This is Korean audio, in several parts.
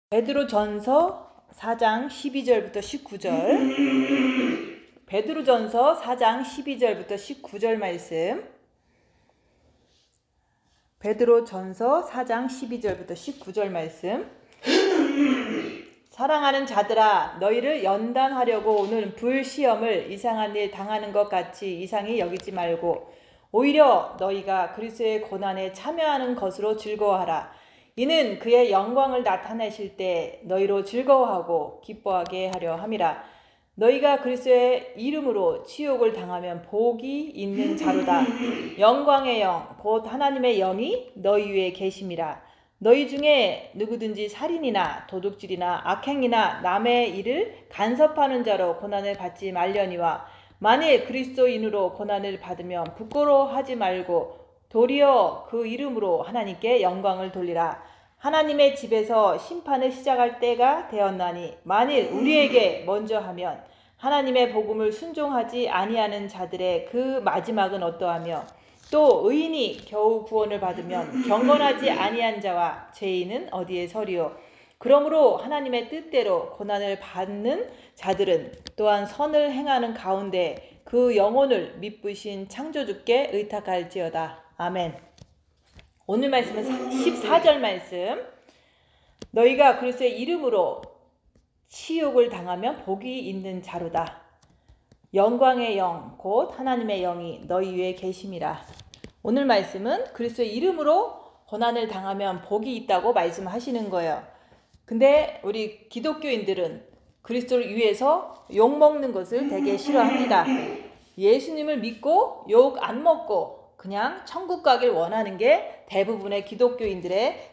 베드로전서 4장 12절부터 19절. 베드로전서 4장 12절부터 19절 말씀. 베드로전서 4장 12절부터 19절 말씀. 사랑하는 자들아, 너희를 연단하려고 오는 불시험을 이상한 일 당하는 것 같이 이상히 여기지 말고 오히려 너희가 그리스도의 고난에 참여하는 것으로 즐거워하라. 이는 그의 영광을 나타내실 때 너희로 즐거워하고 기뻐하게 하려 함이라. 너희가 그리스도의 이름으로 치욕을 당하면 복이 있는 자로다. 영광의 영 곧 하나님의 영이 너희 위에 계심이라. 너희 중에 누구든지 살인이나 도둑질이나 악행이나 남의 일을 간섭하는 자로 고난을 받지 말려니와 만일 그리스도인으로 고난을 받으면 부끄러워하지 말고 도리어 그 이름으로 하나님께 영광을 돌리라. 하나님의 집에서 심판을 시작할 때가 되었나니 만일 우리에게 먼저 하면 하나님의 복음을 순종하지 아니하는 자들의 그 마지막은 어떠하며 또 의인이 겨우 구원을 받으면 경건하지 아니한 자와 죄인은 어디에 서리요. 그러므로 하나님의 뜻대로 고난을 받는 자들은 또한 선을 행하는 가운데 그 영혼을 미쁘신 창조주께 의탁할지어다. 아멘. 오늘 말씀은 14절 말씀. 너희가 그리스도의 이름으로 치욕을 당하면 복이 있는 자로다. 영광의 영 곧 하나님의 영이 너희 위에 계심이라. 오늘 말씀은 그리스도의 이름으로 고난을 당하면 복이 있다고 말씀하시는 거예요. 근데 우리 기독교인들은 그리스도를 위해서 욕먹는 것을 되게 싫어합니다. 예수님을 믿고 욕 안 먹고 그냥 천국 가길 원하는 게 대부분의 기독교인들의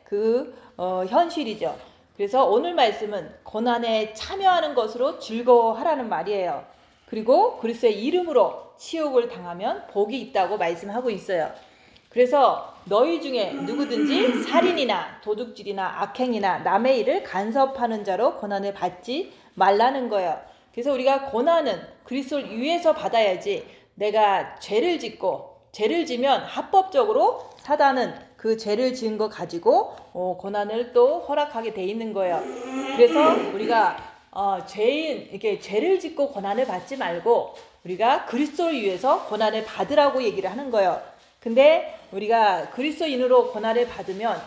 현실이죠. 그래서 오늘 말씀은 고난에 참여하는 것으로 즐거워하라는 말이에요. 그리고 그리스도의 이름으로 치욕을 당하면 복이 있다고 말씀하고 있어요. 그래서 너희 중에 누구든지 살인이나 도둑질이나 악행이나 남의 일을 간섭하는 자로 고난을 받지 말라는 거예요. 그래서 우리가 고난은 그리스도를 위해서 받아야지 내가 죄를 지면 합법적으로 사단은 그 죄를 지은 거 가지고 고난을 또 허락하게 돼 있는 거예요. 그래서 우리가 이렇게 죄를 짓고 고난을 받지 말고 우리가 그리스도를 위해서 고난을 받으라고 얘기를 하는 거예요. 근데 우리가 그리스도인으로 고난을 받으면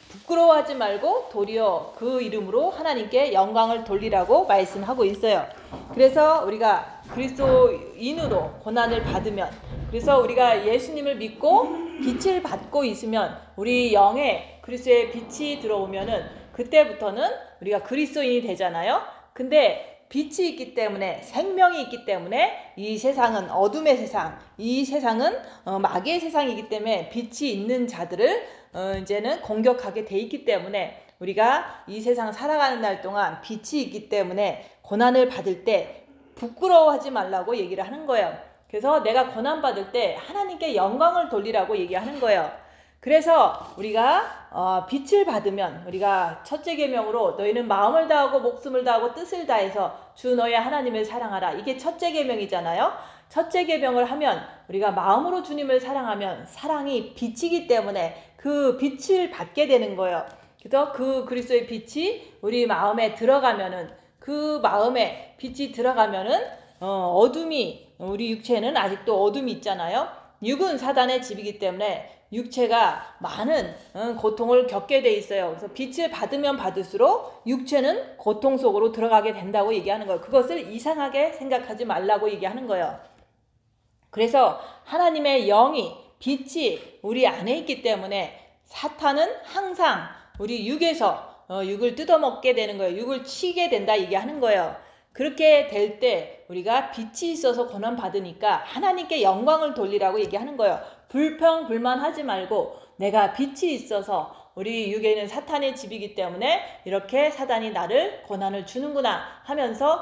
부끄러워하지 말고 도리어 그 이름으로 하나님께 영광을 돌리라고 말씀하고 있어요. 그래서 우리가 그리스도인으로 고난을 받으면, 그래서 우리가 예수님을 믿고 빛을 받고 있으면 우리 영에 그리스도의 빛이 들어오면은 그때부터는 우리가 그리스도인이 되잖아요. 근데 빛이 있기 때문에, 생명이 있기 때문에 이 세상은 어둠의 세상, 이 세상은 마귀의 세상이기 때문에 빛이 있는 자들을 이제는 공격하게 돼 있기 때문에 우리가 이 세상 살아가는 날 동안 빛이 있기 때문에 고난을 받을 때 부끄러워하지 말라고 얘기를 하는 거예요. 그래서 내가 고난 받을 때 하나님께 영광을 돌리라고 얘기하는 거예요. 그래서 우리가 빛을 받으면 우리가 첫째 계명으로 너희는 마음을 다하고 목숨을 다하고 뜻을 다해서 주 너의 하나님을 사랑하라. 이게 첫째 계명이잖아요. 첫째 계명을 하면 우리가 마음으로 주님을 사랑하면 사랑이 빛이기 때문에 그 빛을 받게 되는 거예요. 그래서 그 그리스도의 빛이 우리 마음에 들어가면은, 그 마음에 빛이 들어가면은 어둠이, 우리 육체는 아직도 어둠이 있잖아요. 육은 사단의 집이기 때문에 육체가 많은 고통을 겪게 돼 있어요. 그래서 빛을 받으면 받을수록 육체는 고통 속으로 들어가게 된다고 얘기하는 거예요. 그것을 이상하게 생각하지 말라고 얘기하는 거예요. 그래서 하나님의 영이, 빛이 우리 안에 있기 때문에 사탄은 항상 우리 육에서 육을 뜯어먹게 되는 거예요. 육을 치게 된다 얘기하는 거예요. 그렇게 될 때 우리가 빛이 있어서 고난 받으니까 하나님께 영광을 돌리라고 얘기하는 거예요. 불평불만하지 말고 내가 빛이 있어서, 우리 육에는 사탄의 집이기 때문에 이렇게 사단이 나를 고난을 주는구나 하면서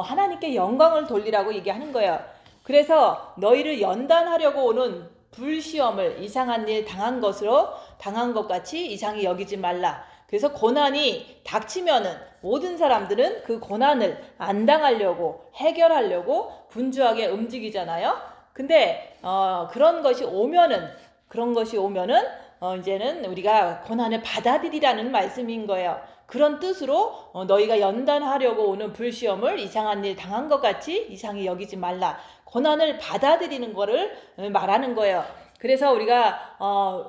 하나님께 영광을 돌리라고 얘기하는 거예요. 그래서 너희를 연단하려고 오는 불시험을 이상한 일 당한 것 같이 이상히 여기지 말라. 그래서 고난이 닥치면은 모든 사람들은 그 고난을 안 당하려고, 해결하려고 분주하게 움직이잖아요. 근데 그런 것이 오면은 이제는 우리가 고난을 받아들이라는 말씀인 거예요. 그런 뜻으로 너희가 연단하려고 오는 불시험을 이상한 일 당한 것 같이 이상히 여기지 말라. 고난을 받아들이는 거를 말하는 거예요. 그래서 우리가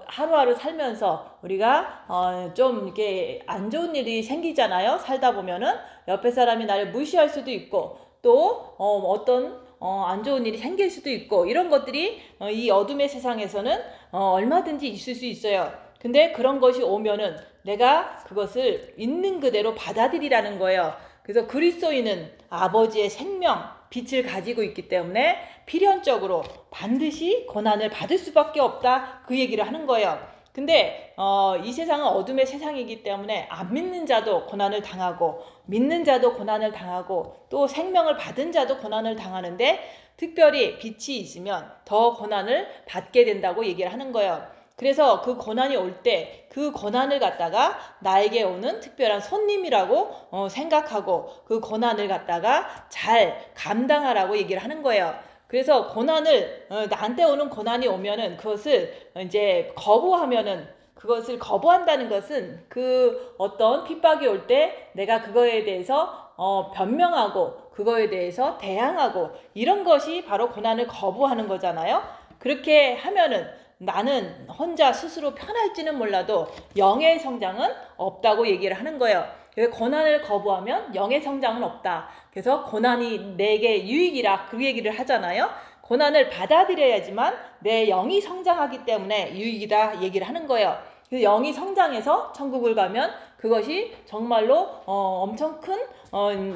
하루하루 살면서 우리가 좀 이렇게 안 좋은 일이 생기잖아요. 살다 보면은 옆에 사람이 나를 무시할 수도 있고 또 어떤 안 좋은 일이 생길 수도 있고 이런 것들이 이 어둠의 세상에서는 얼마든지 있을 수 있어요. 근데 그런 것이 오면은 내가 그것을 있는 그대로 받아들이라는 거예요. 그래서 그리스도인은 아버지의 생명, 빛을 가지고 있기 때문에 필연적으로 반드시 고난을 받을 수밖에 없다, 그 얘기를 하는 거예요. 근데 이 세상은 어둠의 세상이기 때문에 안 믿는 자도 고난을 당하고 믿는 자도 고난을 당하고 또 생명을 받은 자도 고난을 당하는데 특별히 빛이 있으면 더 고난을 받게 된다고 얘기를 하는 거예요. 그래서 그 고난이 올 때 그 고난을 갖다가 나에게 오는 특별한 손님이라고 생각하고 그 고난을 갖다가 잘 감당하라고 얘기를 하는 거예요. 그래서 고난을 나한테 오는 고난이 오면은 그것을 이제 거부하면은 그것을 거부한다는 것은 그 어떤 핍박이 올 때 내가 그거에 대해서 변명하고 그거에 대해서 대항하고 이런 것이 바로 고난을 거부하는 거잖아요. 그렇게 하면은 나는 혼자 스스로 편할지는 몰라도 영의 성장은 없다고 얘기를 하는 거예요. 고난을 거부하면 영의 성장은 없다. 그래서 고난이 내게 유익이라 그 얘기를 하잖아요. 고난을 받아들여야지만 내 영이 성장하기 때문에 유익이다 얘기를 하는 거예요. 그 영이 성장해서 천국을 가면 그것이 정말로 엄청 큰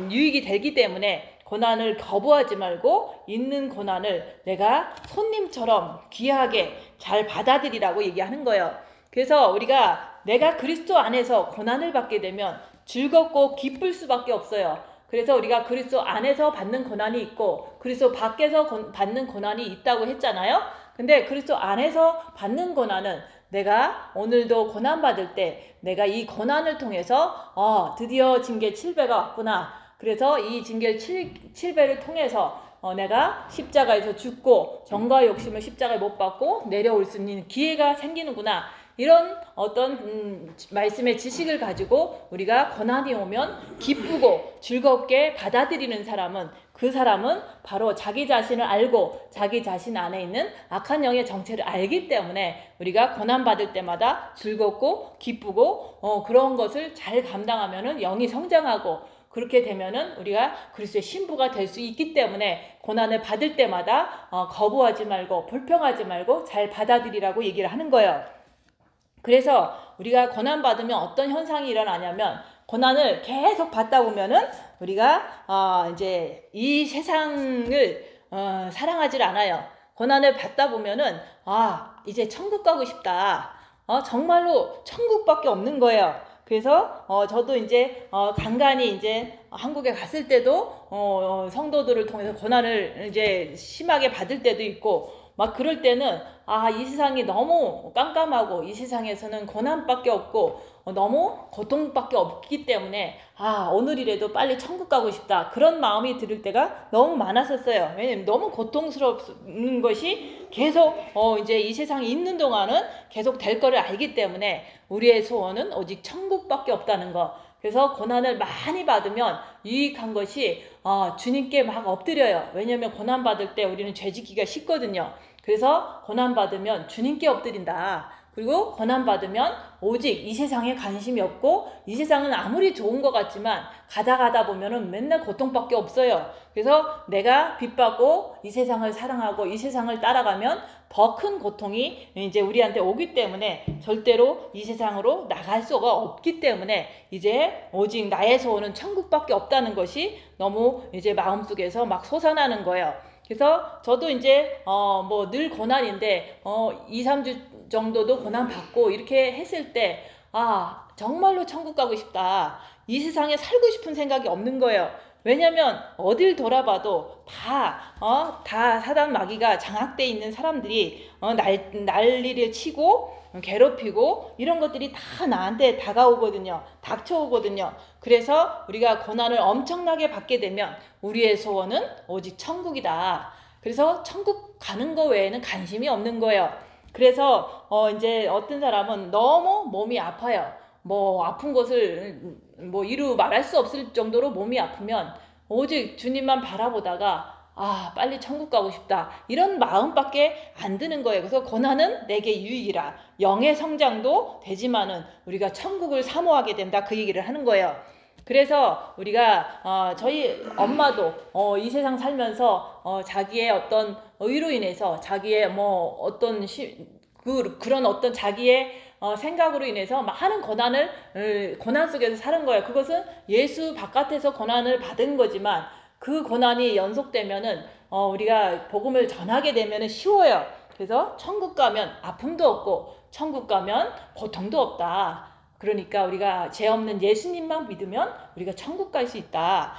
유익이 되기 때문에 고난을 거부하지 말고 있는 고난을 내가 손님처럼 귀하게 잘 받아들이라고 얘기하는 거예요. 그래서 우리가 내가 그리스도 안에서 고난을 받게 되면 즐겁고 기쁠 수밖에 없어요. 그래서 우리가 그리스도 안에서 받는 고난이 있고 그리스도 밖에서 받는 고난이 있다고 했잖아요. 근데 그리스도 안에서 받는 고난은 내가 오늘도 고난받을 때 내가 이 고난을 통해서 드디어 징계 7배가 왔구나. 그래서 이 징계 7배를 통해서 내가 십자가에서 죽고 정과 욕심을 십자가에 못 박고 내려올 수 있는 기회가 생기는구나. 이런 어떤 말씀의 지식을 가지고 우리가 고난이 오면 기쁘고 즐겁게 받아들이는 사람은 그 사람은 바로 자기 자신을 알고 자기 자신 안에 있는 악한 영의 정체를 알기 때문에 우리가 고난받을 때마다 즐겁고 기쁘고 그런 것을 잘 감당하면은 영이 성장하고 그렇게 되면은 우리가 그리스도의 신부가 될 수 있기 때문에 고난을 받을 때마다 거부하지 말고 불평하지 말고 잘 받아들이라고 얘기를 하는 거예요. 그래서 우리가 고난 받으면 어떤 현상이 일어나냐면 고난을 계속 받다 보면은 우리가 이제 이 세상을 사랑하지 않아요. 고난을 받다 보면은 이제 천국 가고 싶다. 정말로 천국밖에 없는 거예요. 그래서 저도 이제 간간히 이제 한국에 갔을 때도 성도들을 통해서 고난을 이제 심하게 받을 때도 있고 막 그럴 때는 이 세상이 너무 깜깜하고 이 세상에서는 고난밖에 없고 너무 고통밖에 없기 때문에 오늘이라도 빨리 천국 가고 싶다 그런 마음이 들을 때가 너무 많았었어요. 왜냐면 너무 고통스러운 것이 계속 이제 이 세상에 있는 동안은 계속 될 거를 알기 때문에 우리의 소원은 오직 천국밖에 없다는 거. 그래서 고난을 많이 받으면 유익한 것이 주님께 막 엎드려요. 왜냐하면 고난 받을 때 우리는 죄짓기가 쉽거든요. 그래서 고난 받으면 주님께 엎드린다. 그리고 고난 받으면 오직 이 세상에 관심이 없고 이 세상은 아무리 좋은 것 같지만 가다 보면은 맨날 고통밖에 없어요. 그래서 내가 빚받고 이 세상을 사랑하고 이 세상을 따라가면 더 큰 고통이 이제 우리한테 오기 때문에 절대로 이 세상으로 나갈 수가 없기 때문에 이제 오직 나의 소원은 천국밖에 없다는 것이 너무 이제 마음속에서 막 솟아나는 거예요. 그래서 저도 이제 뭐 늘 고난인데 2, 3주 정도도 고난 받고 이렇게 했을 때 정말로 천국 가고 싶다. 이 세상에 살고 싶은 생각이 없는 거예요. 왜냐면 어딜 돌아봐도 다 사단 마귀가 장악돼 있는 사람들이 난리를 치고 괴롭히고 이런 것들이 다 나한테 다가오거든요. 닥쳐오거든요. 그래서 우리가 고난을 엄청나게 받게 되면 우리의 소원은 오직 천국이다. 그래서 천국 가는 거 외에는 관심이 없는 거예요. 그래서 이제 어떤 사람은 너무 몸이 아파요. 뭐 아픈 것을 뭐 이루 말할 수 없을 정도로 몸이 아프면 오직 주님만 바라보다가 아 빨리 천국 가고 싶다 이런 마음밖에 안 드는 거예요. 그래서 고난은 내게 유익이라 영의 성장도 되지만은 우리가 천국을 사모하게 된다 그 얘기를 하는 거예요. 그래서 우리가 저희 엄마도 이 세상 살면서 자기의 어떤 의로 인해서 자기의 뭐 어떤 그런 어떤 자기의 생각으로 인해서 많은 고난 속에서 사는 거예요. 그것은 예수 바깥에서 고난을 받은 거지만 그 고난이 연속되면은 우리가 복음을 전하게 되면은 쉬워요. 그래서 천국 가면 아픔도 없고 천국 가면 고통도 없다. 그러니까 우리가 죄 없는 예수님만 믿으면 우리가 천국 갈 수 있다.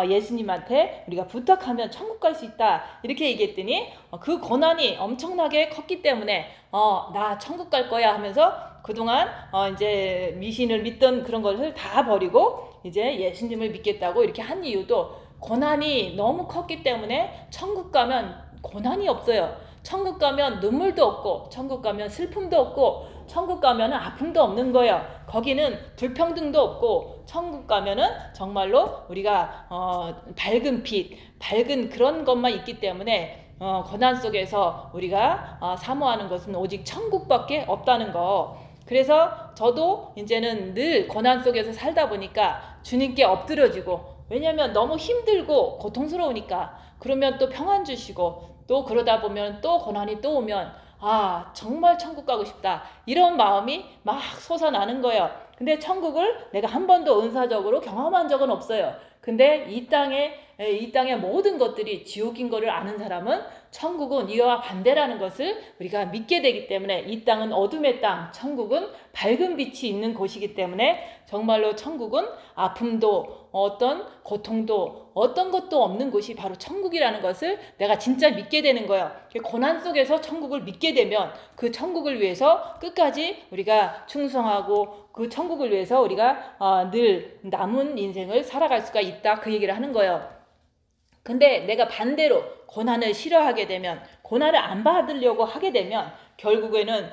예수님한테 우리가 부탁하면 천국 갈 수 있다. 이렇게 얘기했더니 그 고난이 엄청나게 컸기 때문에 나 천국 갈 거야 하면서 그동안 이제 미신을 믿던 그런 것을 다 버리고 이제 예수님을 믿겠다고 이렇게 한 이유도 고난이 너무 컸기 때문에 천국 가면 고난이 없어요. 천국 가면 눈물도 없고 천국 가면 슬픔도 없고 천국 가면은 아픔도 없는 거예요. 거기는 불평등도 없고 천국 가면은 정말로 우리가 밝은 빛, 밝은 그런 것만 있기 때문에 고난 속에서 우리가 사모하는 것은 오직 천국밖에 없다는 거. 그래서 저도 이제는 늘 고난 속에서 살다 보니까 주님께 엎드려지고 왜냐하면 너무 힘들고 고통스러우니까 그러면 또 평안 주시고 또 그러다 보면 또 고난이 또 오면 아 정말 천국 가고 싶다 이런 마음이 막 솟아나는 거예요. 근데 천국을 내가 한 번도 은사적으로 경험한 적은 없어요. 근데 이 땅의 모든 것들이 지옥인 거를 아는 사람은 천국은 이와 반대라는 것을 우리가 믿게 되기 때문에 이 땅은 어둠의 땅, 천국은 밝은 빛이 있는 곳이기 때문에 정말로 천국은 아픔도 어떤 고통도 어떤 것도 없는 곳이 바로 천국이라는 것을 내가 진짜 믿게 되는 거예요. 고난 속에서 천국을 믿게 되면 그 천국을 위해서 끝까지 우리가 충성하고 그 천국을 위해서 우리가 늘 남은 인생을 살아갈 수가 있다 그 얘기를 하는 거예요. 근데 내가 반대로 고난을 싫어하게 되면 고난을 안 받으려고 하게 되면 결국에는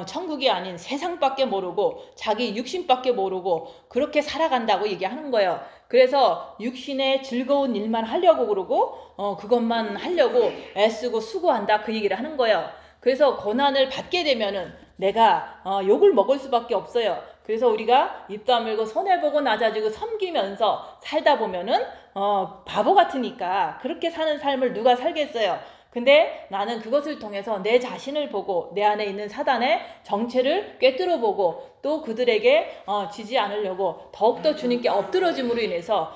천국이 아닌 세상밖에 모르고 자기 육신밖에 모르고 그렇게 살아간다고 얘기하는 거예요. 그래서 육신의 즐거운 일만 하려고 그러고 그것만 하려고 애쓰고 수고한다 그 얘기를 하는 거예요. 그래서 고난을 받게 되면은 내가 욕을 먹을 수밖에 없어요. 그래서 우리가 입 다물고 손해보고 낮아지고 섬기면서 살다 보면은 바보 같으니까 그렇게 사는 삶을 누가 살겠어요. 근데 나는 그것을 통해서 내 자신을 보고 내 안에 있는 사단의 정체를 꿰뚫어 보고 또 그들에게 지지 않으려고 더욱더 주님께 엎드러짐으로 인해서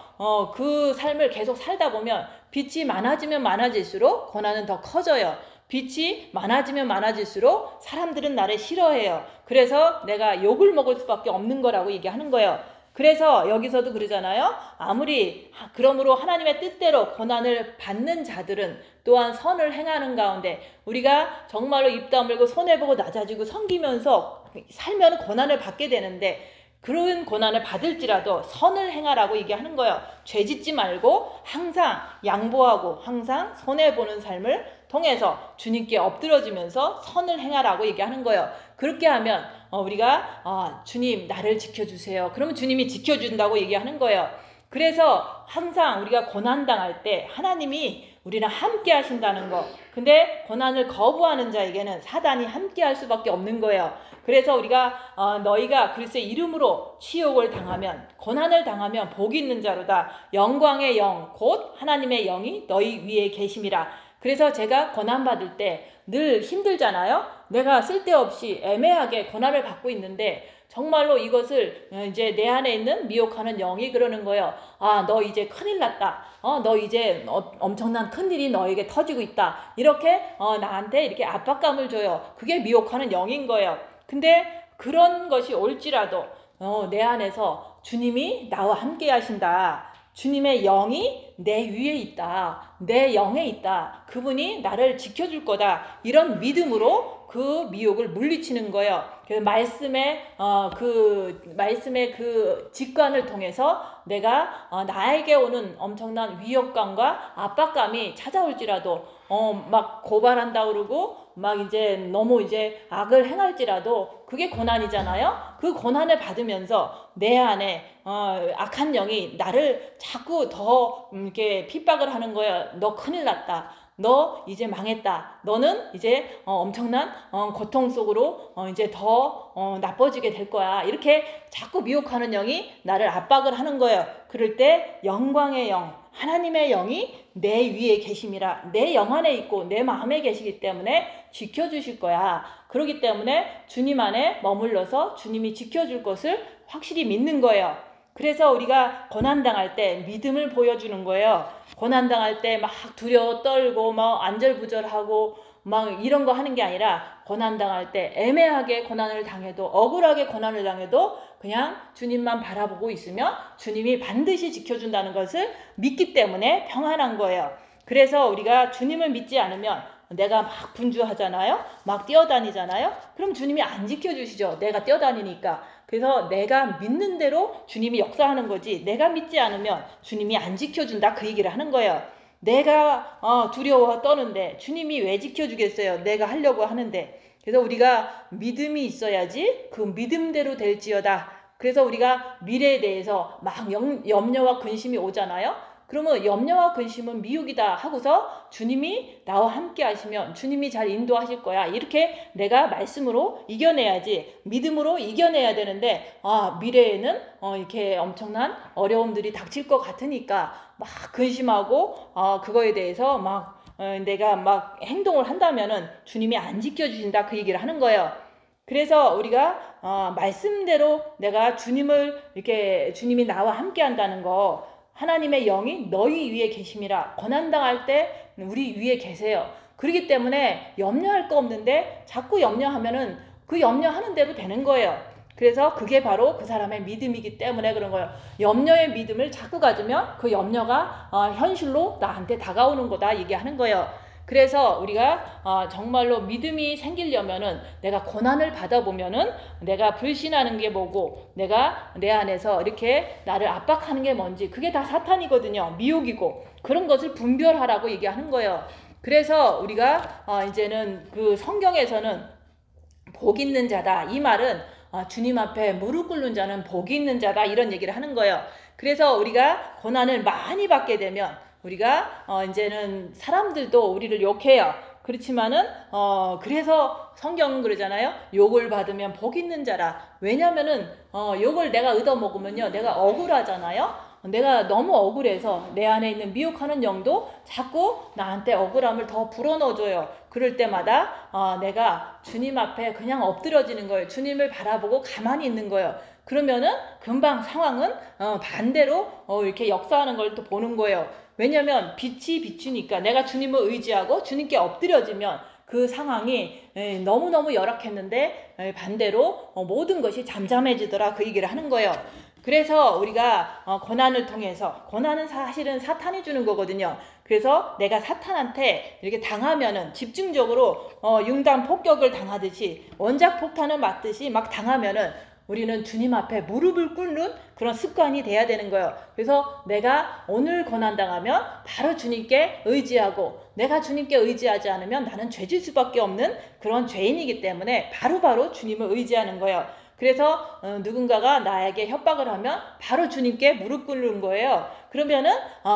그 삶을 계속 살다 보면 빛이 많아지면 많아질수록 고난은 더 커져요. 빛이 많아지면 많아질수록 사람들은 나를 싫어해요. 그래서 내가 욕을 먹을 수밖에 없는 거라고 얘기하는 거예요. 그래서 여기서도 그러잖아요. 아무리 그러므로 하나님의 뜻대로 고난을 받는 자들은 또한 선을 행하는 가운데 우리가 정말로 입 다물고 손해보고 낮아지고 섬기면서 살면 고난을 받게 되는데 그런 고난을 받을지라도 선을 행하라고 얘기하는 거예요. 죄 짓지 말고 항상 양보하고 항상 손해보는 삶을 통해서 주님께 엎드러지면서 선을 행하라고 얘기하는 거예요. 그렇게 하면 우리가 주님 나를 지켜주세요. 그러면 주님이 지켜준다고 얘기하는 거예요. 그래서 항상 우리가 고난당할 때 하나님이 우리랑 함께 하신다는 거. 근데 고난을 거부하는 자에게는 사단이 함께 할 수밖에 없는 거예요. 그래서 우리가 너희가 그리스도의 이름으로 치욕을 당하면 고난을 당하면 복이 있는 자로다. 영광의 영 곧 하나님의 영이 너희 위에 계심이라. 그래서 제가 고난받을 때 늘 힘들잖아요. 내가 쓸데없이 애매하게 고난을 받고 있는데 정말로 이것을 이제 내 안에 있는 미혹하는 영이 그러는 거예요. 아, 너 이제 큰일 났다. 너 이제 엄청난 큰일이 너에게 터지고 있다. 이렇게 나한테 이렇게 압박감을 줘요. 그게 미혹하는 영인 거예요. 근데 그런 것이 올지라도 내 안에서 주님이 나와 함께 하신다. 주님의 영이 내 위에 있다. 내 영에 있다. 그분이 나를 지켜줄 거다. 이런 믿음으로 그 미혹을 물리치는 거예요. 그래서 말씀의 그 직관을 통해서 내가 나에게 오는 엄청난 위협감과 압박감이 찾아올지라도 막 고발한다 그러고 막 이제 너무 이제 악을 행할지라도 그게 고난이잖아요. 그 고난을 받으면서 내 안에 악한 영이 나를 자꾸 더 이렇게 핍박을 하는 거예요. 너 큰일 났다. 너 이제 망했다. 너는 이제 엄청난 고통 속으로 이제 더 나빠지게 될 거야. 이렇게 자꾸 미혹하는 영이 나를 압박을 하는 거예요. 그럴 때 영광의 영, 하나님의 영이 내 위에 계심이라. 내 영 안에 있고 내 마음에 계시기 때문에 지켜주실 거야. 그렇기 때문에 주님 안에 머물러서 주님이 지켜줄 것을 확실히 믿는 거예요. 그래서 우리가 고난당할 때 믿음을 보여주는 거예요. 고난당할 때 막 두려워 떨고 막 안절부절하고 막 이런 거 하는 게 아니라 고난당할 때 애매하게 고난을 당해도 억울하게 고난을 당해도 그냥 주님만 바라보고 있으면 주님이 반드시 지켜준다는 것을 믿기 때문에 평안한 거예요. 그래서 우리가 주님을 믿지 않으면 내가 막 분주하잖아요. 막 뛰어다니잖아요. 그럼 주님이 안 지켜주시죠. 내가 뛰어다니니까. 그래서 내가 믿는 대로 주님이 역사하는 거지 내가 믿지 않으면 주님이 안 지켜준다 그 얘기를 하는 거예요. 내가 두려워 떠는데 주님이 왜 지켜주겠어요. 내가 하려고 하는데. 그래서 우리가 믿음이 있어야지 그 믿음대로 될지어다. 그래서 우리가 미래에 대해서 막 염려와 근심이 오잖아요. 그러면 염려와 근심은 미혹이다 하고서 주님이 나와 함께 하시면 주님이 잘 인도하실 거야. 이렇게 내가 말씀으로 이겨내야지. 믿음으로 이겨내야 되는데 미래에는 이렇게 엄청난 어려움들이 닥칠 것 같으니까 막 근심하고 그거에 대해서 막 내가 막 행동을 한다면은 주님이 안 지켜주신다 그 얘기를 하는 거예요. 그래서 우리가 말씀대로 내가 주님이 나와 함께 한다는 거 하나님의 영이 너희 위에 계심이라. 고난당할 때 우리 위에 계세요. 그렇기 때문에 염려할 거 없는데 자꾸 염려하면은 그 염려하는 대로 되는 거예요. 그래서 그게 바로 그 사람의 믿음이기 때문에 그런 거예요. 염려의 믿음을 자꾸 가지면 그 염려가 현실로 나한테 다가오는 거다 얘기하는 거예요. 그래서 우리가 정말로 믿음이 생기려면은 내가 고난을 받아보면은 내가 불신하는 게 뭐고 내가 내 안에서 이렇게 나를 압박하는 게 뭔지 그게 다 사탄이거든요. 미혹이고 그런 것을 분별하라고 얘기하는 거예요. 그래서 우리가 이제는 그 성경에서는 복 있는 자다 이 말은 주님 앞에 무릎 꿇는 자는 복이 있는 자다 이런 얘기를 하는 거예요. 그래서 우리가 고난을 많이 받게 되면 우리가 이제는 사람들도 우리를 욕해요. 그렇지만은 그래서 성경은 그러잖아요. 욕을 받으면 복 있는 자라. 왜냐면은 욕을 내가 얻어먹으면요 내가 억울하잖아요. 내가 너무 억울해서 내 안에 있는 미혹하는 영도 자꾸 나한테 억울함을 더 불어넣어줘요. 그럴 때마다 내가 주님 앞에 그냥 엎드려지는 거예요. 주님을 바라보고 가만히 있는 거예요. 그러면은 금방 상황은 반대로 이렇게 역사하는 걸 또 보는 거예요. 왜냐면 빛이 비추니까 내가 주님을 의지하고 주님께 엎드려지면 그 상황이 너무너무 열악했는데 반대로 모든 것이 잠잠해지더라 그 얘기를 하는 거예요. 그래서 우리가 고난을 통해서 고난은 사실은 사탄이 주는 거거든요. 그래서 내가 사탄한테 이렇게 당하면은 집중적으로 융단 폭격을 당하듯이 원작 폭탄을 맞듯이 막 당하면은 우리는 주님 앞에 무릎을 꿇는 그런 습관이 돼야 되는 거예요. 그래서 내가 오늘 고난당하면 바로 주님께 의지하고 내가 주님께 의지하지 않으면 나는 죄질 수밖에 없는 그런 죄인이기 때문에 바로바로 주님을 의지하는 거예요. 그래서 누군가가 나에게 협박을 하면 바로 주님께 무릎 꿇는 거예요. 그러면은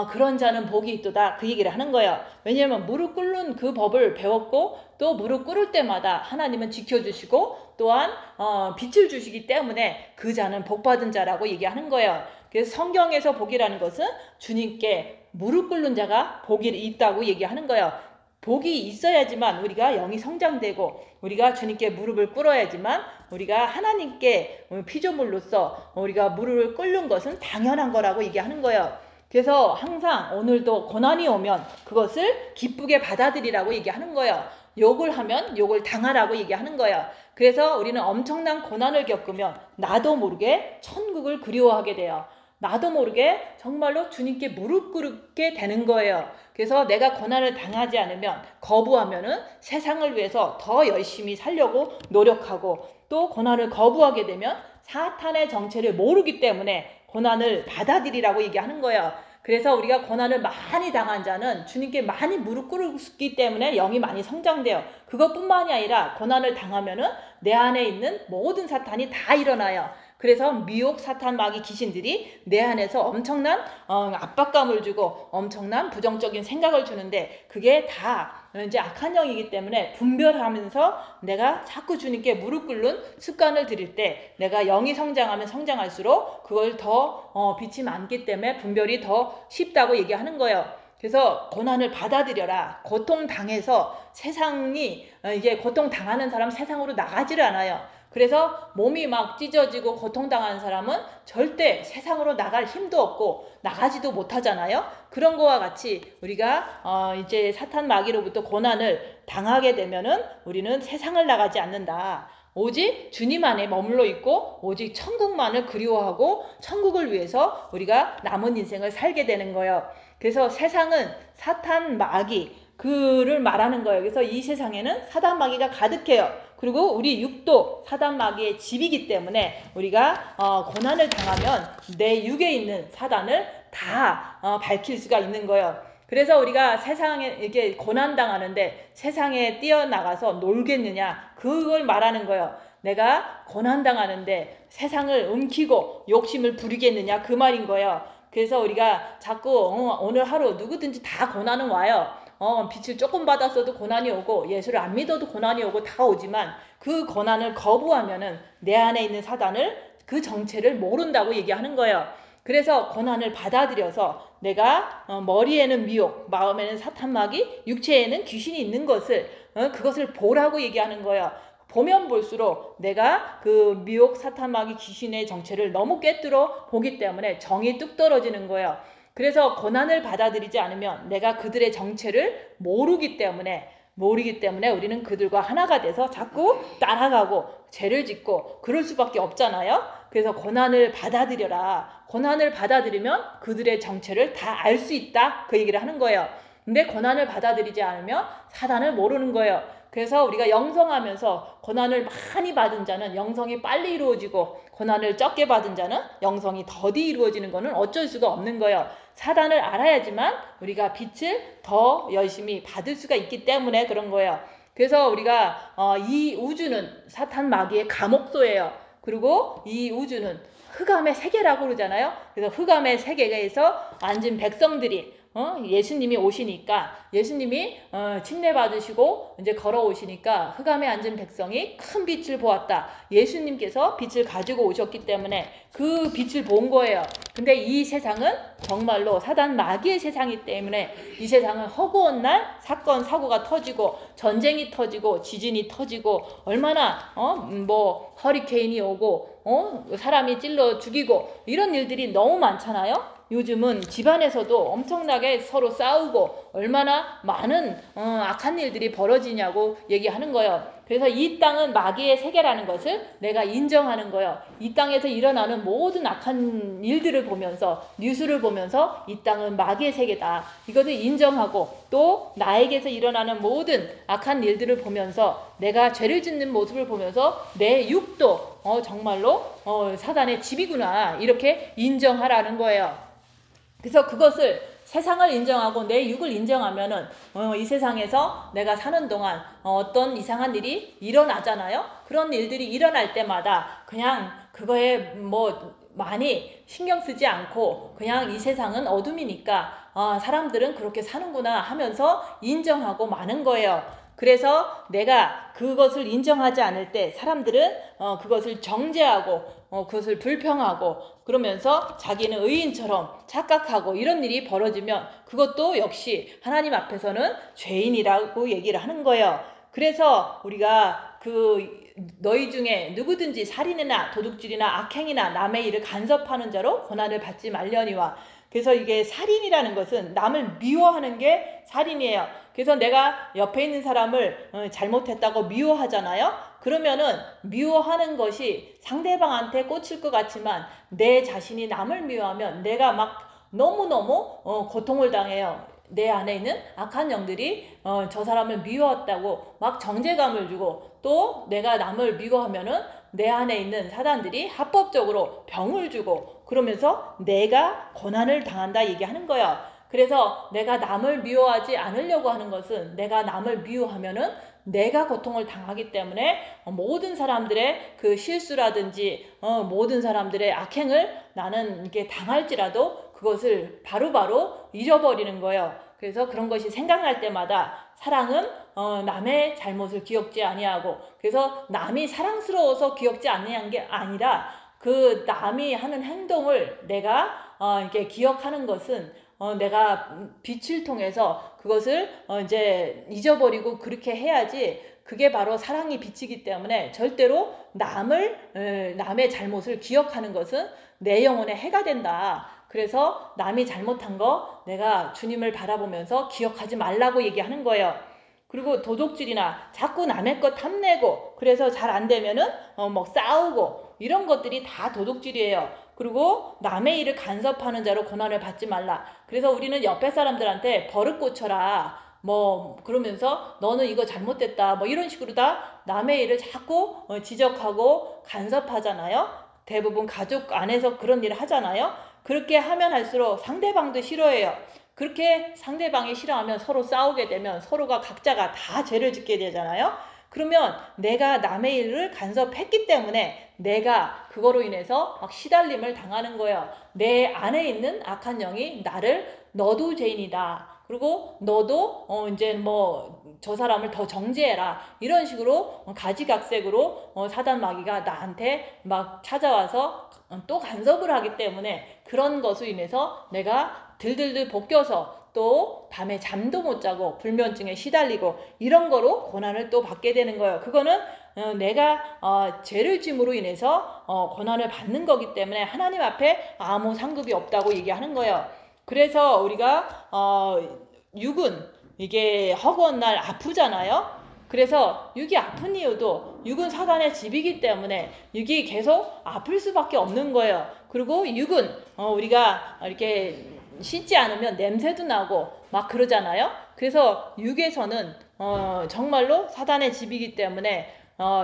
그런 자는 복이 있도다 그 얘기를 하는 거예요. 왜냐하면 무릎 꿇는 그 법을 배웠고 또 무릎 꿇을 때마다 하나님은 지켜주시고 또한 빛을 주시기 때문에 그 자는 복받은 자라고 얘기하는 거예요. 그래서 성경에서 복이라는 것은 주님께 무릎 꿇는 자가 복이 있다고 얘기하는 거예요. 복이 있어야지만 우리가 영이 성장되고 우리가 주님께 무릎을 꿇어야지만 우리가 하나님께 피조물로서 우리가 무릎을 꿇는 것은 당연한 거라고 얘기하는 거예요. 그래서 항상 오늘도 고난이 오면 그것을 기쁘게 받아들이라고 얘기하는 거예요. 욕을 하면 욕을 당하라고 얘기하는 거예요. 그래서 우리는 엄청난 고난을 겪으면 나도 모르게 천국을 그리워하게 돼요. 나도 모르게 정말로 주님께 무릎 꿇게 되는 거예요. 그래서 내가 고난을 당하지 않으면, 거부하면은 세상을 위해서 더 열심히 살려고 노력하고, 또 고난을 거부하게 되면 사탄의 정체를 모르기 때문에 고난을 받아들이라고 얘기하는 거예요. 그래서 우리가 고난을 많이 당한 자는 주님께 많이 무릎 꿇기 때문에 영이 많이 성장돼요. 그것뿐만이 아니라 고난을 당하면은 내 안에 있는 모든 사탄이 다 일어나요. 그래서 미혹, 사탄, 마귀, 귀신들이 내 안에서 엄청난 압박감을 주고 엄청난 부정적인 생각을 주는데, 그게 다 이제 악한 영이기 때문에 분별하면서 내가 자꾸 주님께 무릎 꿇는 습관을 들일 때, 내가 영이 성장하면 성장할수록 그걸 더 빛이 많기 때문에 분별이 더 쉽다고 얘기하는 거예요. 그래서 고난을 받아들여라. 고통당해서 세상이 이게 고통당하는 사람 세상으로 나가지를 않아요. 그래서 몸이 막 찢어지고 고통당하는 사람은 절대 세상으로 나갈 힘도 없고 나가지도 못하잖아요. 그런 거와 같이 우리가 이제 사탄 마귀로부터 고난을 당하게 되면은 우리는 세상을 나가지 않는다. 오직 주님 안에 머물러 있고 오직 천국만을 그리워하고 천국을 위해서 우리가 남은 인생을 살게 되는 거예요. 그래서 세상은 사탄 마귀 그를 말하는 거예요. 그래서 이 세상에는 사단 마귀가 가득해요. 그리고 우리 육도 사단 마귀의 집이기 때문에 우리가 고난을 당하면 내 육에 있는 사단을 다 밝힐 수가 있는 거예요. 그래서 우리가 세상에 이렇게 고난 당하는데 세상에 뛰어나가서 놀겠느냐, 그걸 말하는 거예요. 내가 고난 당하는데 세상을 움키고 욕심을 부리겠느냐, 그 말인 거예요. 그래서 우리가 자꾸 오늘 하루 누구든지 다 고난은 와요. 빛을 조금 받았어도 고난이 오고 예수를 안 믿어도 고난이 오고 다 오지만, 그 고난을 거부하면은 내 안에 있는 사단을, 그 정체를 모른다고 얘기하는 거예요. 그래서 고난을 받아들여서 내가 머리에는 미혹, 마음에는 사탄 마귀, 육체에는 귀신이 있는 것을 그것을 보라고 얘기하는 거예요. 보면 볼수록 내가 그 미혹, 사탄 마귀, 귀신의 정체를 너무 꿰뚫어 보기 때문에 정이 뚝 떨어지는 거예요. 그래서 고난을 받아들이지 않으면 내가 그들의 정체를 모르기 때문에 우리는 그들과 하나가 돼서 자꾸 따라가고 죄를 짓고 그럴 수밖에 없잖아요. 그래서 고난을 받아들여라. 고난을 받아들이면 그들의 정체를 다 알 수 있다, 그 얘기를 하는 거예요. 근데 고난을 받아들이지 않으면 사단을 모르는 거예요. 그래서 우리가 영성하면서 고난을 많이 받은 자는 영성이 빨리 이루어지고, 고난을 적게 받은 자는 영성이 더디 이루어지는 것은 어쩔 수가 없는 거예요. 사단을 알아야지만 우리가 빛을 더 열심히 받을 수가 있기 때문에 그런 거예요. 그래서 우리가 이 우주는 사탄 마귀의 감옥소예요. 그리고 이 우주는 흑암의 세계라고 그러잖아요. 그래서 흑암의 세계에서 앉은 백성들이 예수님이 오시니까, 예수님이 침례 받으시고 이제 걸어오시니까 흑암에 앉은 백성이 큰 빛을 보았다. 예수님께서 빛을 가지고 오셨기 때문에 그 빛을 본 거예요. 근데 이 세상은 정말로 사단 마귀의 세상이기 때문에 이 세상은 허구한 날 사건 사고가 터지고 전쟁이 터지고 지진이 터지고 얼마나 허리케인이 오고 사람이 찔러 죽이고 이런 일들이 너무 많잖아요. 요즘은 집안에서도 엄청나게 서로 싸우고 얼마나 많은 악한 일들이 벌어지냐고 얘기하는 거예요. 그래서 이 땅은 마귀의 세계라는 것을 내가 인정하는 거예요. 이 땅에서 일어나는 모든 악한 일들을 보면서, 뉴스를 보면서 이 땅은 마귀의 세계다, 이것을 인정하고, 또 나에게서 일어나는 모든 악한 일들을 보면서 내가 죄를 짓는 모습을 보면서 내 육도 정말로 사단의 집이구나, 이렇게 인정하라는 거예요. 그래서 그것을, 세상을 인정하고 내 육을 인정하면은 이 세상에서 내가 사는 동안 어떤 이상한 일이 일어나잖아요. 그런 일들이 일어날 때마다 그냥 그거에 많이 신경 쓰지 않고, 그냥 이 세상은 어둠이니까 사람들은 그렇게 사는구나 하면서 인정하고 마는 거예요. 그래서 내가 그것을 인정하지 않을 때 사람들은 그것을 정죄하고 그것을 불평하고 그러면서 자기는 의인처럼 착각하고 이런 일이 벌어지면 그것도 역시 하나님 앞에서는 죄인이라고 얘기를 하는 거예요. 그래서 우리가 너희 중에 누구든지 살인이나 도둑질이나 악행이나 남의 일을 간섭하는 자로 고난을 받지 말려니와. 그래서 이게 살인이라는 것은 남을 미워하는 게 살인이에요. 그래서 내가 옆에 있는 사람을 잘못했다고 미워하잖아요. 그러면은 미워하는 것이 상대방한테 꽂힐 것 같지만 내 자신이 남을 미워하면 내가 막 너무너무 고통을 당해요. 내 안에 있는 악한 영들이 저 사람을 미워했다고 막 정죄감을 주고, 또 내가 남을 미워하면은 내 안에 있는 사단들이 합법적으로 병을 주고, 그러면서 내가 고난을 당한다 얘기하는 거야. 그래서 내가 남을 미워하지 않으려고 하는 것은, 내가 남을 미워하면은 내가 고통을 당하기 때문에 모든 사람들의 그 실수라든지 모든 사람들의 악행을 나는 이게 당할지라도 그것을 바로바로 잊어버리는 거예요. 그래서 그런 것이 생각날 때마다 사랑은 남의 잘못을 기억지 아니하고, 그래서 남이 사랑스러워서 기억지 아니한 게 아니라 그 남이 하는 행동을 내가 이렇게 기억하는 것은 내가 빛을 통해서 그것을 이제 잊어버리고 그렇게 해야지, 그게 바로 사랑이 빛이기 때문에 절대로 남의 잘못을 기억하는 것은 내 영혼에 해가 된다. 그래서 남이 잘못한 거 내가 주님을 바라보면서 기억하지 말라고 얘기하는 거예요. 그리고 도둑질이나 자꾸 남의 것 탐내고, 그래서 잘 안 되면은 뭐 싸우고, 이런 것들이 다 도둑질이에요. 그리고 남의 일을 간섭하는 자로 고난을 받지 말라. 그래서 우리는 옆에 사람들한테 버릇 고쳐라 뭐 그러면서 너는 이거 잘못됐다 뭐 이런 식으로 다 남의 일을 자꾸 지적하고 간섭하잖아요. 대부분 가족 안에서 그런 일을 하잖아요. 그렇게 하면 할수록 상대방도 싫어해요. 그렇게 상대방이 싫어하면 서로 싸우게 되면 서로가 각자가 다 죄를 짓게 되잖아요. 그러면 내가 남의 일을 간섭했기 때문에 내가 그거로 인해서 막 시달림을 당하는 거예요. 내 안에 있는 악한 영이 나를 너도 죄인이다. 그리고 너도 이제 뭐 저 사람을 더 정죄해라. 이런 식으로 가지각색으로 사단 마귀가 나한테 막 찾아와서 또 간섭을 하기 때문에 그런 것으로 인해서 내가 들들들 볶여서 또 밤에 잠도 못 자고 불면증에 시달리고 이런 거로 고난을 또 받게 되는 거예요. 그거는 내가 죄를 짐으로 인해서 고난을 받는 거기 때문에 하나님 앞에 아무 상급이 없다고 얘기하는 거예요. 그래서 우리가 육은 이게 허구한 날 아프잖아요. 그래서 육이 아픈 이유도 육은 사단의 집이기 때문에 육이 계속 아플 수밖에 없는 거예요. 그리고 육은 우리가 이렇게 씻지 않으면 냄새도 나고 막 그러잖아요. 그래서 육에서는 정말로 사단의 집이기 때문에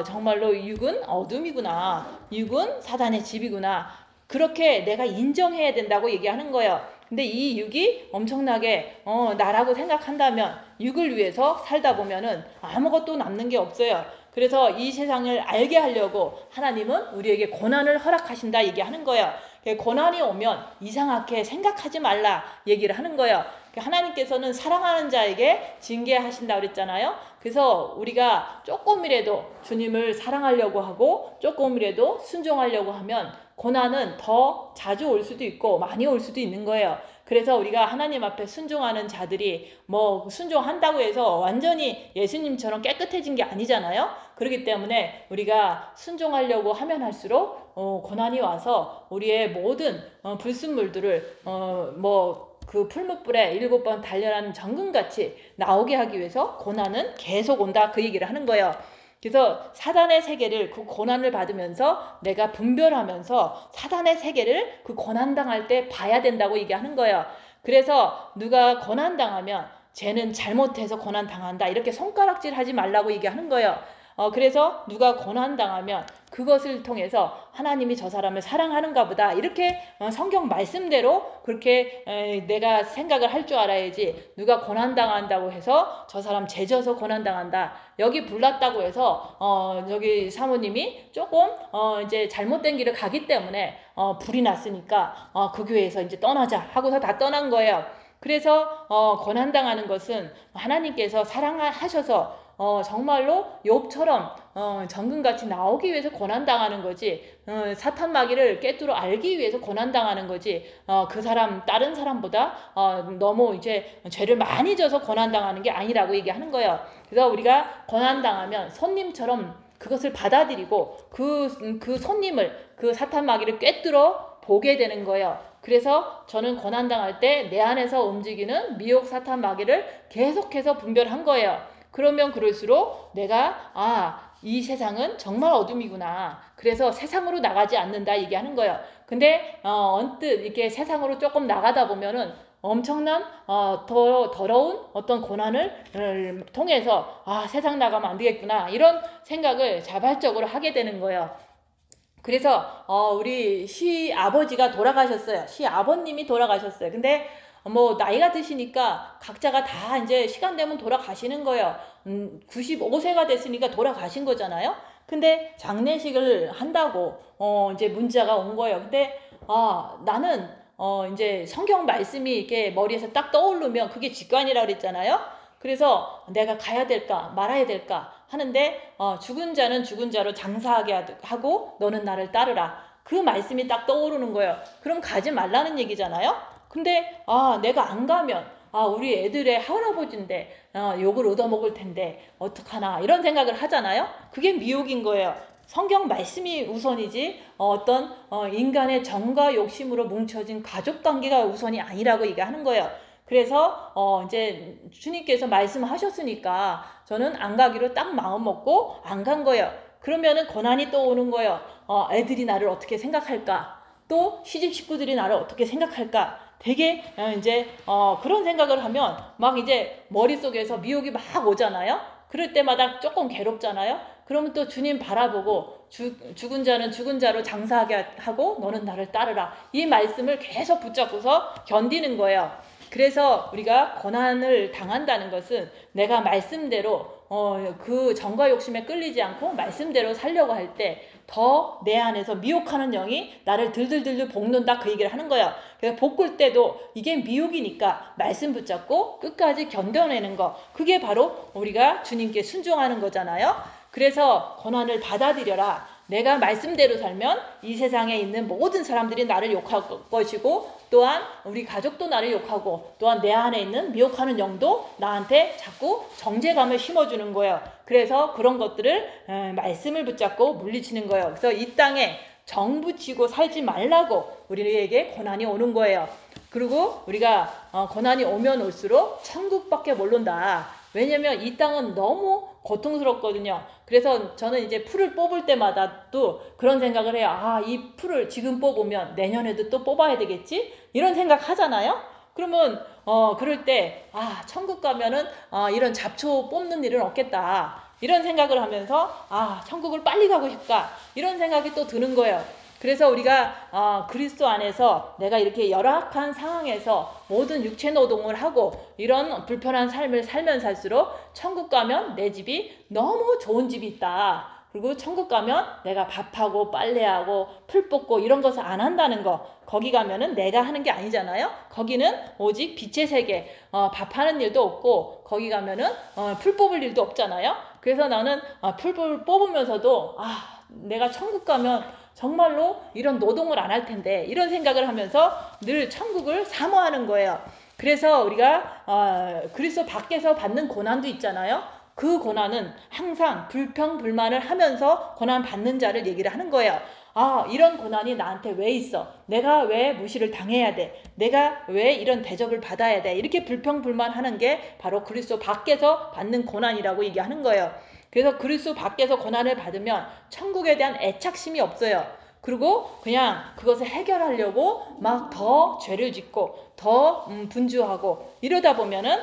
정말로 육은 어둠이구나, 육은 사단의 집이구나, 그렇게 내가 인정해야 된다고 얘기하는 거예요. 근데 이 육이 엄청나게 나라고 생각한다면 육을 위해서 살다 보면은 아무것도 남는 게 없어요. 그래서 이 세상을 알게 하려고 하나님은 우리에게 고난을 허락하신다 얘기하는 거예요. 고난이 오면 이상하게 생각하지 말라 얘기를 하는 거예요. 하나님께서는 사랑하는 자에게 징계하신다 그랬잖아요. 그래서 우리가 조금이라도 주님을 사랑하려고 하고 조금이라도 순종하려고 하면 고난은 더 자주 올 수도 있고 많이 올 수도 있는 거예요. 그래서 우리가 하나님 앞에 순종하는 자들이 뭐 순종한다고 해서 완전히 예수님처럼 깨끗해진 게 아니잖아요. 그렇기 때문에 우리가 순종하려고 하면 할수록 고난이 와서 우리의 모든 불순물들을 그 풀무불에 7번 단련한 정금같이 나오게 하기 위해서 고난은 계속 온다 그 얘기를 하는 거예요. 그래서 사단의 세계를 그 고난을 받으면서 내가 분별하면서 사단의 세계를 그 고난당할 때 봐야 된다고 얘기하는 거예요. 그래서 누가 고난당하면 쟤는 잘못해서 고난당한다 이렇게 손가락질 하지 말라고 얘기하는 거예요. 그래서 누가 고난당하면 그것을 통해서 하나님이 저 사람을 사랑하는가 보다 이렇게 성경 말씀대로 그렇게 내가 생각을 할 줄 알아야지, 누가 고난당한다고 해서 저 사람 죄져서 고난당한다, 여기 불났다고 해서 저기 사모님이 조금 이제 잘못된 길을 가기 때문에 불이 났으니까 그 교회에서 이제 떠나자 하고서 다 떠난 거예요. 그래서 고난당하는 것은 하나님께서 사랑하셔서 정말로 욥처럼 정금같이 나오기 위해서 고난당하는 거지, 사탄 마귀를 꿰뚫어 알기 위해서 고난당하는 거지, 그 사람 다른 사람보다 너무 이제 죄를 많이 져서 고난당하는 게 아니라고 얘기하는 거예요. 그래서 우리가 고난당하면 손님처럼 그것을 받아들이고 그 손님을, 그 사탄 마귀를 꿰뚫어 보게 되는 거예요. 그래서 저는 고난당할 때 내 안에서 움직이는 미혹 사탄 마귀를 계속해서 분별한 거예요. 그러면 그럴수록 내가 이 세상은 정말 어둠이구나. 그래서 세상으로 나가지 않는다 얘기하는 거예요. 근데 언뜻 이렇게 세상으로 조금 나가다 보면은 엄청난 더 더러운 어떤 고난을 통해서 세상 나가면 안 되겠구나 이런 생각을 자발적으로 하게 되는 거예요. 그래서 우리 시아버지가 돌아가셨어요. 시아버님이 돌아가셨어요. 근데 뭐 나이가 드시니까 각자가 다 이제 시간 되면 돌아가시는 거예요. 95세가 됐으니까 돌아가신 거잖아요. 근데 장례식을 한다고 이제 문자가 온 거예요. 근데 나는 이제 성경 말씀이 이렇게 머리에서 딱 떠오르면 그게 직관이라고 그랬잖아요. 그래서 내가 가야 될까 말아야 될까 하는데 죽은 자는 죽은 자로 장사하게 하고 너는 나를 따르라. 그 말씀이 딱 떠오르는 거예요. 그럼 가지 말라는 얘기잖아요. 근데 내가 안 가면 우리 애들의 할아버지인데 욕을 얻어먹을 텐데 어떡하나 이런 생각을 하잖아요. 그게 미혹인 거예요. 성경 말씀이 우선이지 어떤 인간의 정과 욕심으로 뭉쳐진 가족관계가 우선이 아니라고 얘기하는 거예요. 그래서 이제 주님께서 말씀하셨으니까 저는 안 가기로 딱 마음 먹고 안 간 거예요. 그러면은 고난이 또 오는 거예요. 애들이 나를 어떻게 생각할까? 또 시집 식구들이 나를 어떻게 생각할까? 되게 이제 그런 생각을 하면 막 이제 머릿속에서 미혹이 막 오잖아요. 그럴 때마다 조금 괴롭잖아요. 그러면 또 주님 바라보고 죽은 자는 죽은 자로 장사하게 하고 너는 나를 따르라. 이 말씀을 계속 붙잡고서 견디는 거예요. 그래서 우리가 고난을 당한다는 것은 내가 말씀대로 그 정과 욕심에 끌리지 않고 말씀대로 살려고 할 때 더 내 안에서 미혹하는 영이 나를 들들들들 볶는다 그 얘기를 하는 거예요. 그래서 볶을 때도 이게 미혹이니까 말씀 붙잡고 끝까지 견뎌내는 거, 그게 바로 우리가 주님께 순종하는 거잖아요. 그래서 고난을 받아들여라. 내가 말씀대로 살면 이 세상에 있는 모든 사람들이 나를 욕할 것이고 또한 우리 가족도 나를 욕하고 또한 내 안에 있는 미혹하는 영도 나한테 자꾸 정죄감을 심어주는 거예요. 그래서 그런 것들을 말씀을 붙잡고 물리치는 거예요. 그래서 이 땅에 정 붙이고 살지 말라고 우리에게 고난이 오는 거예요. 그리고 우리가 고난이 오면 올수록 천국밖에 모른다. 왜냐면 이 땅은 너무 고통스럽거든요. 그래서 저는 이제 풀을 뽑을 때마다 또 그런 생각을 해요. 이 풀을 지금 뽑으면 내년에도 또 뽑아야 되겠지? 이런 생각 하잖아요. 그러면 그럴 때 천국 가면은 이런 잡초 뽑는 일은 없겠다. 이런 생각을 하면서 천국을 빨리 가고 싶다. 이런 생각이 또 드는 거예요. 그래서 우리가 그리스도 안에서 내가 이렇게 열악한 상황에서 모든 육체 노동을 하고 이런 불편한 삶을 살면 살수록 천국 가면 내 집이 너무 좋은 집이 있다. 그리고 천국 가면 내가 밥하고 빨래하고 풀 뽑고 이런 것을 안 한다는 거. 거기 가면은 내가 하는 게 아니잖아요. 거기는 오직 빛의 세계, 밥하는 일도 없고 거기 가면은 풀 뽑을 일도 없잖아요. 그래서 나는 풀 뽑으면서도 내가 천국 가면 정말로 이런 노동을 안 할 텐데 이런 생각을 하면서 늘 천국을 사모하는 거예요. 그래서 우리가 그리스도 밖에서 받는 고난도 있잖아요. 그 고난은 항상 불평불만을 하면서 고난 받는 자를 얘기를 하는 거예요. 이런 고난이 나한테 왜 있어? 내가 왜 무시를 당해야 돼? 내가 왜 이런 대접을 받아야 돼? 이렇게 불평불만하는 게 바로 그리스도 밖에서 받는 고난이라고 얘기하는 거예요. 그래서 그리스도 밖에서 고난을 받으면 천국에 대한 애착심이 없어요. 그리고 그냥 그것을 해결하려고 막 더 죄를 짓고 더 분주하고 이러다 보면은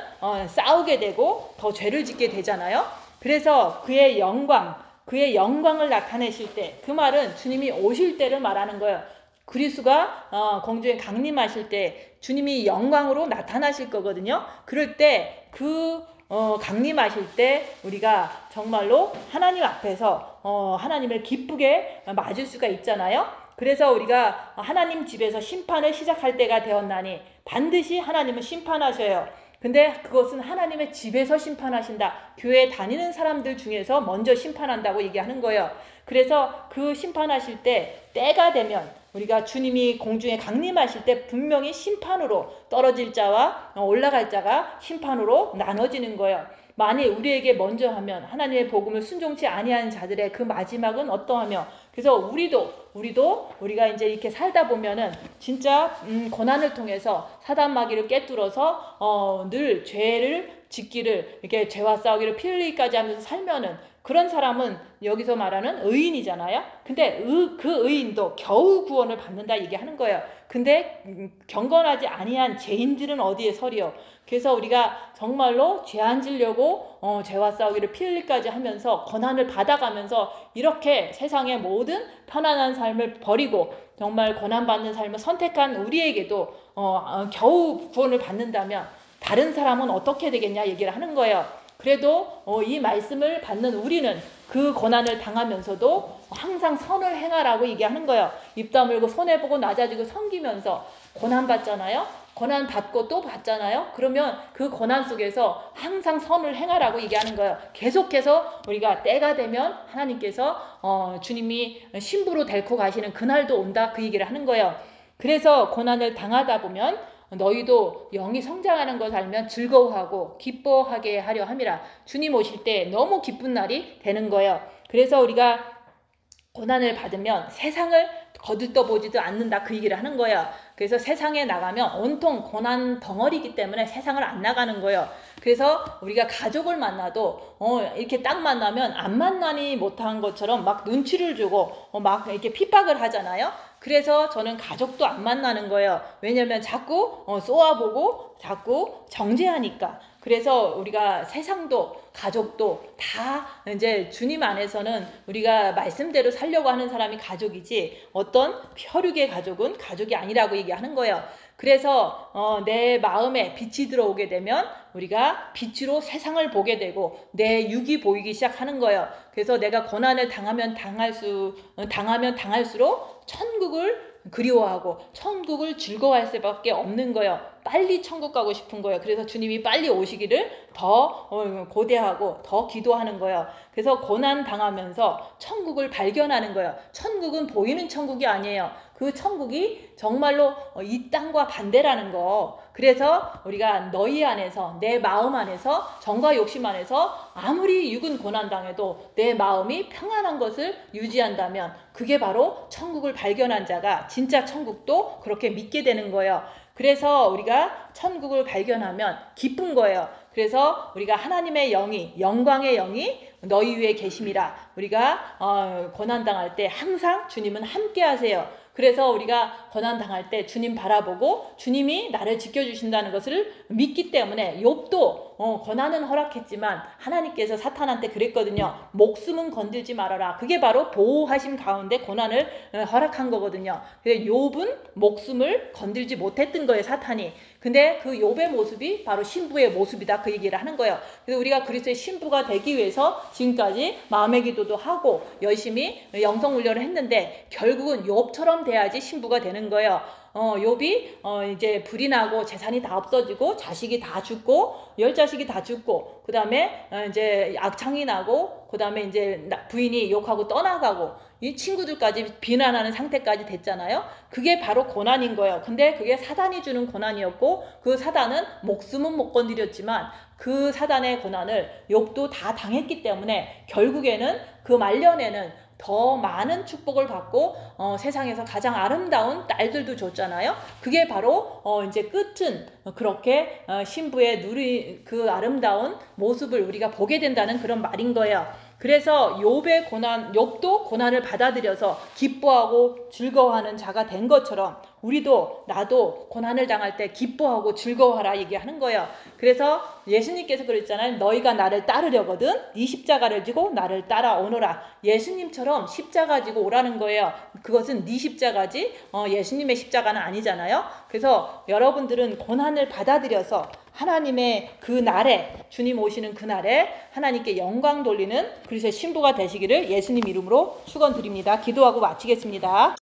싸우게 되고 더 죄를 짓게 되잖아요. 그래서 그의 영광을 나타내실 때, 그 말은 주님이 오실 때를 말하는 거예요. 그리스도가 공중에 강림하실 때 주님이 영광으로 나타나실 거거든요. 그럴 때 강림하실 때 우리가 정말로 하나님 앞에서 하나님을 기쁘게 맞을 수가 있잖아요. 그래서 우리가 하나님 집에서 심판을 시작할 때가 되었나니 반드시 하나님은 심판하셔요. 근데 그것은 하나님의 집에서 심판하신다. 교회에 다니는 사람들 중에서 먼저 심판한다고 얘기하는 거예요. 그래서 그 심판하실 때 때가 되면 우리가 주님이 공중에 강림하실 때 분명히 심판으로 떨어질 자와 올라갈 자가 심판으로 나눠지는 거예요. 만일 우리에게 먼저 하면 하나님의 복음을 순종치 아니하는 자들의 그 마지막은 어떠하며, 그래서 우리가 이제 이렇게 살다 보면은 진짜 고난을 통해서 사단 마귀를 깨뚫어서 늘 죄를 짓기를 이렇게 죄와 싸우기를 피 흘리기까지 하면서 살면은 그런 사람은 여기서 말하는 의인이잖아요. 근데 그 의인도 겨우 구원을 받는다 얘기하는 거예요. 근데 경건하지 아니한 죄인들은 어디에 서리요? 그래서 우리가 정말로 죄 안 지려고 죄와 싸우기를 피 흘리기까지 하면서 고난을 받아가면서 이렇게 세상의 모든 편안한 삶을 버리고 정말 고난받는 삶을 선택한 우리에게도 겨우 구원을 받는다면 다른 사람은 어떻게 되겠냐 얘기를 하는 거예요. 그래도 이 말씀을 받는 우리는 그 고난을 당하면서도 항상 선을 행하라고 얘기하는 거예요. 입 다물고 손해보고 낮아지고 섬기면서 고난 받잖아요. 고난 받고 또 받잖아요. 그러면 그 고난 속에서 항상 선을 행하라고 얘기하는 거예요. 계속해서 우리가 때가 되면 하나님께서 주님이 신부로 데리고 가시는 그날도 온다 그 얘기를 하는 거예요. 그래서 고난을 당하다 보면 너희도 영이 성장하는 것을 알면 즐거워하고 기뻐하게 하려 함이라. 주님 오실 때 너무 기쁜 날이 되는 거예요. 그래서 우리가 고난을 받으면 세상을 거들떠보지도 않는다 그 얘기를 하는 거예요. 그래서 세상에 나가면 온통 고난 덩어리이기 때문에 세상을 안 나가는 거예요. 그래서 우리가 가족을 만나도 이렇게 딱 만나면 안 만나니 못한 것처럼 막 눈치를 주고 막 이렇게 핍박을 하잖아요. 그래서 저는 가족도 안 만나는 거예요. 왜냐면 자꾸 쏘아보고 자꾸 정죄하니까. 그래서 우리가 세상도 가족도 다 이제 주님 안에서는 우리가 말씀대로 살려고 하는 사람이 가족이지 어떤 혈육의 가족은 가족이 아니라고 얘기하는 거예요. 그래서 내 마음에 빛이 들어오게 되면 우리가 빛으로 세상을 보게 되고 내 육이 보이기 시작하는 거예요. 그래서 내가 고난을 당하면 당할수록 천국을 그리워하고 천국을 즐거워할 수밖에 없는 거예요. 빨리 천국 가고 싶은 거예요. 그래서 주님이 빨리 오시기를 더 고대하고 더 기도하는 거예요. 그래서 고난 당하면서 천국을 발견하는 거예요. 천국은 보이는 천국이 아니에요. 그 천국이 정말로 이 땅과 반대라는 거. 그래서 우리가 너희 안에서 내 마음 안에서 정과 욕심 안에서 아무리 육은 고난당해도 내 마음이 평안한 것을 유지한다면 그게 바로 천국을 발견한 자가 진짜 천국도 그렇게 믿게 되는 거예요. 그래서 우리가 천국을 발견하면 기쁜 거예요. 그래서 우리가 하나님의 영이 영광의 영이 너희 위에 계심이라. 우리가 고난당할 때 항상 주님은 함께 하세요. 그래서 우리가 고난당할 때 주님 바라보고 주님이 나를 지켜주신다는 것을 믿기 때문에 욥도 고난은 허락했지만 하나님께서 사탄한테 그랬거든요. 목숨은 건들지 말아라. 그게 바로 보호하심 가운데 고난을 허락한 거거든요. 그래서 욥은 목숨을 건들지 못했던 거예요, 사탄이. 근데 그 욥의 모습이 바로 신부의 모습이다 그 얘기를 하는 거예요. 그래서 우리가 그리스도의 신부가 되기 위해서 지금까지 마음의 기도도 하고 열심히 영성 훈련을 했는데 결국은 욥처럼 돼야지 신부가 되는 거예요. 욥이 이제 불이 나고 재산이 다 없어지고 자식이 다 죽고 10자식이 다 죽고 그 다음에 이제 악창이 나고 그 다음에 이제 부인이 욕하고 떠나가고 이 친구들까지 비난하는 상태까지 됐잖아요. 그게 바로 고난인 거예요. 근데 그게 사단이 주는 고난이었고 그 사단은 목숨은 못 건드렸지만 그 사단의 고난을 욥도 다 당했기 때문에 결국에는 그 말년에는 더 많은 축복을 받고 세상에서 가장 아름다운 딸들도 줬잖아요. 그게 바로 이제 끝은 그렇게 신부의 그 아름다운 모습을 우리가 보게 된다는 그런 말인 거예요. 그래서 욥도 고난을 받아들여서 기뻐하고 즐거워하는 자가 된 것처럼 우리도 나도 고난을 당할 때 기뻐하고 즐거워하라 얘기하는 거예요. 그래서 예수님께서 그랬잖아요. 너희가 나를 따르려거든 네 십자가를 지고 나를 따라오너라. 예수님처럼 십자가 지고 오라는 거예요. 그것은 네 십자가지 예수님의 십자가는 아니잖아요. 그래서 여러분들은 고난을 받아들여서 하나님의 그 날에 주님 오시는 그 날에 하나님께 영광 돌리는 그리스도의 신부가 되시기를 예수님 이름으로 축원드립니다. 기도하고 마치겠습니다.